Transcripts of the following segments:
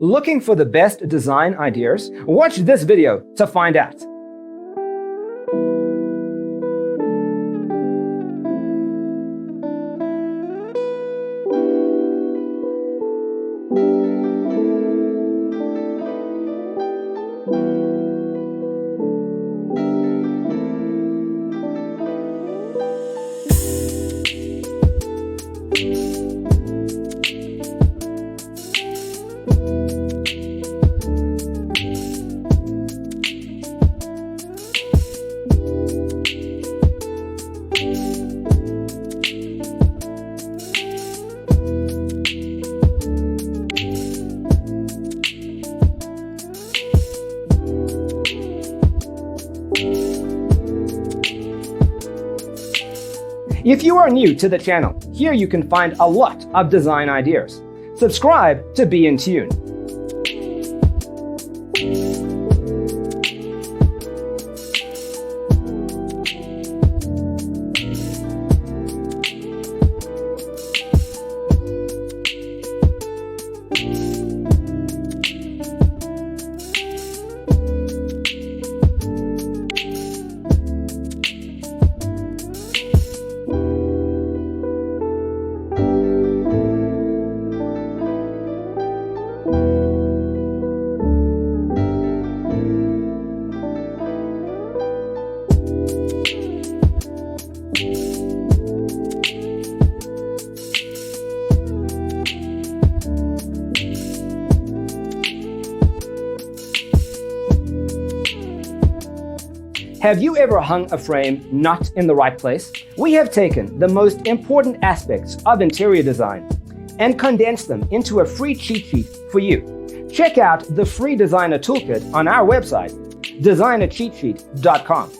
Looking for the best design ideas? Watch this video to find out. If you are new to the channel, here you can find a lot of design ideas. Subscribe to be in tune. Have you ever hung a frame not in the right place? We have taken the most important aspects of interior design and condensed them into a free cheat sheet for you. Check out the free designer toolkit on our website, designercheatsheet.com.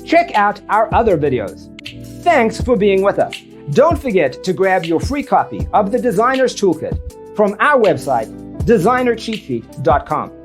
Check out our other videos. Thanks for being with us. Don't forget to grab your free copy of the Designer's Toolkit from our website, designercheatsheet.com.